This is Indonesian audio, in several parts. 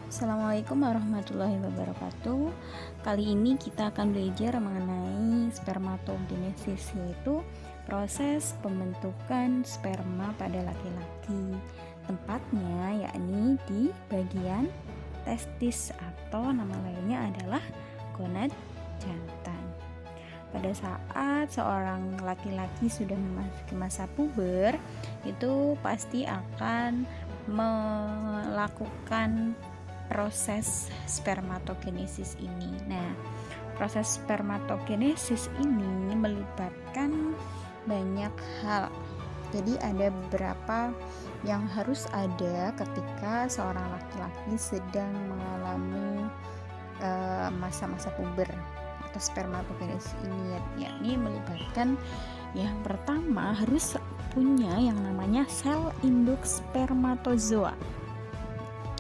Assalamualaikum warahmatullahi wabarakatuh. Kali ini kita akan belajar mengenai spermatogenesis, yaitu proses pembentukan sperma pada laki-laki. Tempatnya yakni di bagian testis atau nama lainnya adalah gonad jantan. Pada saat seorang laki-laki sudah memasuki masa puber, itu pasti akan melakukan proses spermatogenesis ini. Nah, proses spermatogenesis ini melibatkan banyak hal. Jadi ada beberapa yang harus ada ketika seorang laki-laki sedang mengalami masa-masa puber atau spermatogenesis ini, yakni melibatkan yang pertama harus punya yang namanya sel induk spermatozoa.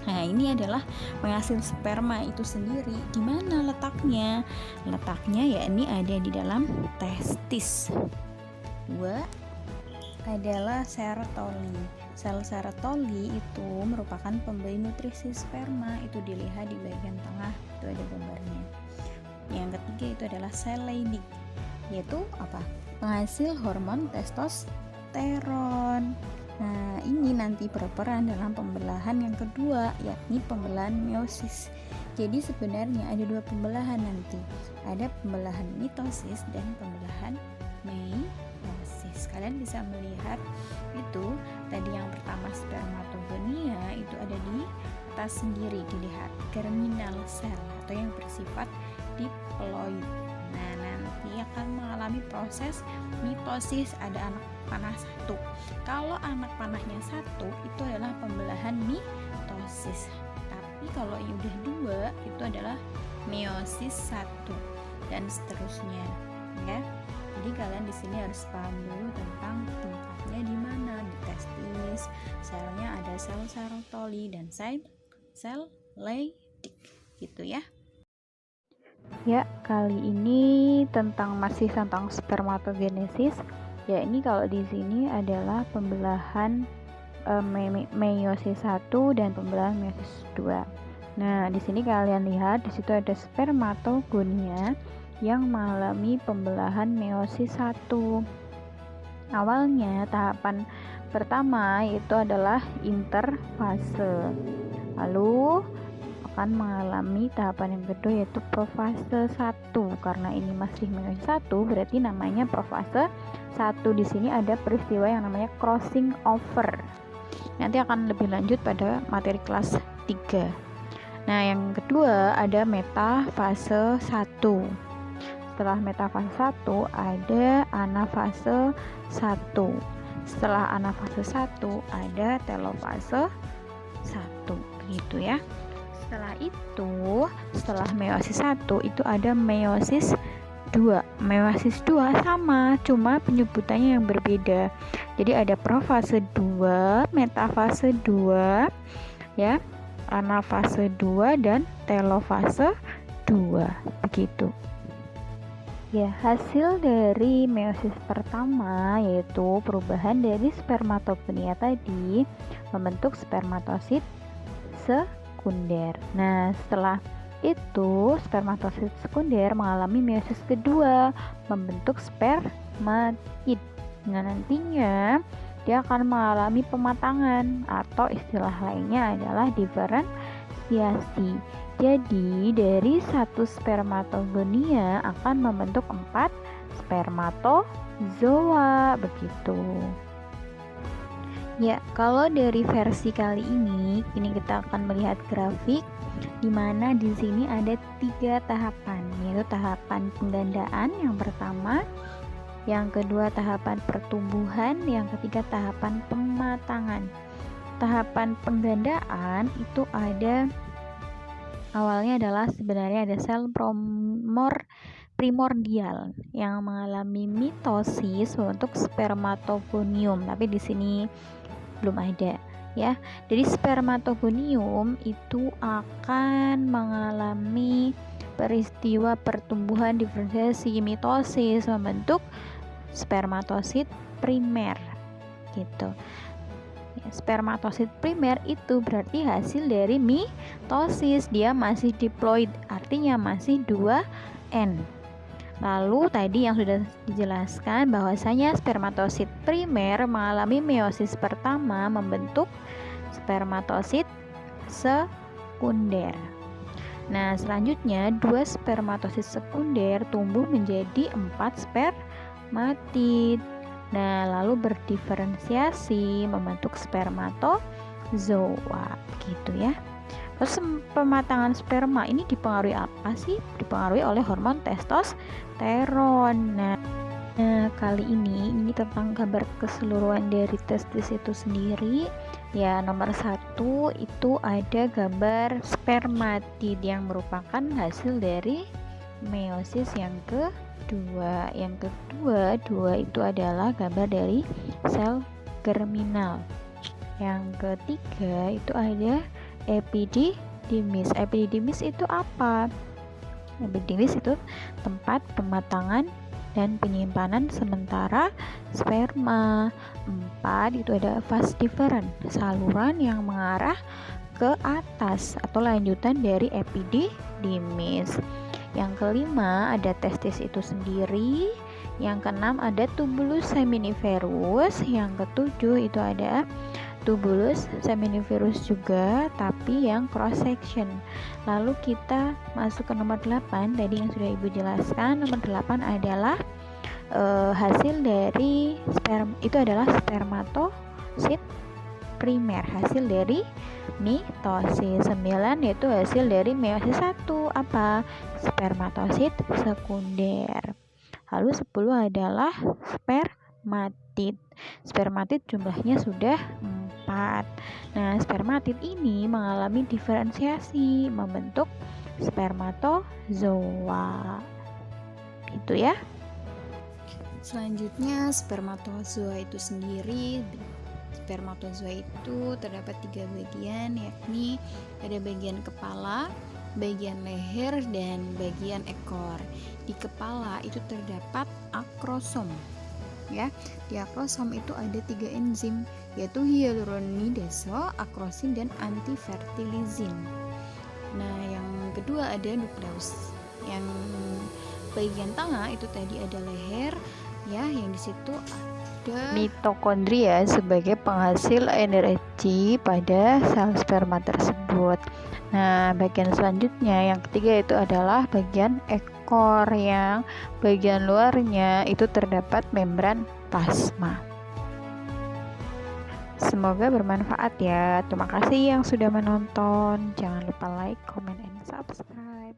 Nah, ini adalah penghasil sperma itu sendiri. Di mana letaknya? Letaknya yakni ada di dalam testis. Dua adalah serotoli. Sel serotoli itu merupakan pemberi nutrisi sperma. Itu dilihat di bagian tengah, itu ada gambarnya. Yang ketiga itu adalah sel Leydig, yaitu apa? Penghasil hormon testosteron. Nah, ini nanti berperan dalam pembelahan yang kedua, yakni pembelahan meiosis. Jadi sebenarnya ada dua pembelahan nanti. Ada pembelahan mitosis dan pembelahan meiosis. Kalian bisa melihat itu tadi yang pertama spermatogonia itu ada di atas sendiri, dilihat germinal cell atau yang bersifat diploid. Nah, nanti akan mengalami proses mitosis, ada anak panah satu. Kalau anak panahnya satu itu adalah pembelahan mitosis. Tapi kalau yang udah dua itu adalah meiosis satu dan seterusnya, ya. Jadi kalian di sini harus paham dulu tentang tempatnya di mana, di testis. Selnya ada sel serotoli dan sel Leydig, gitu ya. Ya, kali ini masih tentang spermatogenesis. Ya, ini kalau di sini adalah pembelahan meiosis 1 dan pembelahan meiosis 2. Nah, di sini kalian lihat di situ ada spermatogonia yang mengalami pembelahan meiosis 1. Awalnya tahapan pertama itu adalah interfase. Lalu akan mengalami tahapan yang kedua yaitu profase 1. Karena ini masih meiosis 1, berarti namanya profase 1. Di sini ada peristiwa yang namanya crossing over. Nanti akan lebih lanjut pada materi kelas 3. Nah, yang kedua ada metafase 1. Setelah metafase 1 ada anafase 1. Setelah anafase 1 ada telofase 1. Begitu ya. Setelah itu, setelah meiosis 1 itu ada meiosis 2. Meiosis 2 sama, cuma penyebutannya yang berbeda. Jadi ada profase 2, metafase 2, ya, anafase 2 dan telofase 2. Begitu. Ya, hasil dari meiosis pertama yaitu perubahan dari spermatogonia tadi membentuk spermatosit sekunder. Nah, setelah itu spermatosit sekunder mengalami meiosis kedua, membentuk spermatid. Nah, nantinya dia akan mengalami pematangan atau istilah lainnya adalah diferensiasi. Jadi dari satu spermatogonia akan membentuk 4 spermatozoa, begitu. Ya, kalau dari versi kali ini kita akan melihat grafik di mana di sini ada 3 tahapan, yaitu tahapan penggandaan yang pertama, yang kedua tahapan pertumbuhan, yang ketiga tahapan pematangan. Tahapan penggandaan itu ada awalnya adalah sebenarnya ada sel primordial yang mengalami mitosis untuk spermatogonium, tapi di sini belum ada, ya. Jadi spermatogonium itu akan mengalami peristiwa pertumbuhan, diferensiasi, mitosis membentuk spermatosit primer, gitu. spermatosit primer itu berarti hasil dari mitosis, dia masih diploid, artinya masih 2N. Lalu tadi yang sudah dijelaskan bahwasanya spermatosit primer mengalami meiosis pertama membentuk spermatosit sekunder. Nah, selanjutnya 2 spermatosit sekunder tumbuh menjadi 4 spermatid. Nah, lalu berdiferensiasi membentuk spermatozoa, gitu ya. Terus pematangan sperma ini dipengaruhi apa sih? Dipengaruhi oleh hormon testosteron. Nah, kali ini tentang gambar keseluruhan dari testis itu sendiri. Ya, nomor 1 itu ada gambar spermatid yang merupakan hasil dari meiosis yang kedua. Yang kedua, itu adalah gambar dari sel germinal. Yang ketiga itu ada epididymis. Epididymis itu apa? Epididymis itu tempat pematangan dan penyimpanan sementara sperma. 4 itu ada vas deferens, saluran yang mengarah ke atas atau lanjutan dari epididymis. Yang kelima ada testis itu sendiri. Yang keenam ada tubulus seminiferus. Yang ketujuh itu ada tubulus seminiferus juga, tapi yang cross section. Lalu kita masuk ke nomor 8, tadi yang sudah Ibu jelaskan. Nomor 8 adalah hasil dari itu adalah spermatosit primer, hasil dari mitosis. 9 yaitu hasil dari meiosis 1, apa? Spermatosit sekunder. Lalu 10 adalah spermatid. Spermatid jumlahnya sudah 4. Nah, spermatid ini mengalami diferensiasi membentuk spermatozoa. Itu ya. Selanjutnya spermatozoa itu sendiri. Spermatozoa itu terdapat 3 bagian, yakni ada bagian kepala, bagian leher, dan bagian ekor. Di kepala itu terdapat akrosom. Ya, di akrosom itu ada 3 enzim, yaitu hyaluronidase, akrosin, dan antifertilizin. Nah, yang kedua ada nukleus. Yang bagian tengah itu tadi ada leher, ya, yang di situ ada mitokondria sebagai penghasil energi pada sel sperma tersebut. Nah, bagian selanjutnya yang ketiga itu adalah bagian ekor, yang bagian luarnya itu terdapat membran plasma. Semoga bermanfaat ya. Terima kasih yang sudah menonton. Jangan lupa like, comment, and subscribe.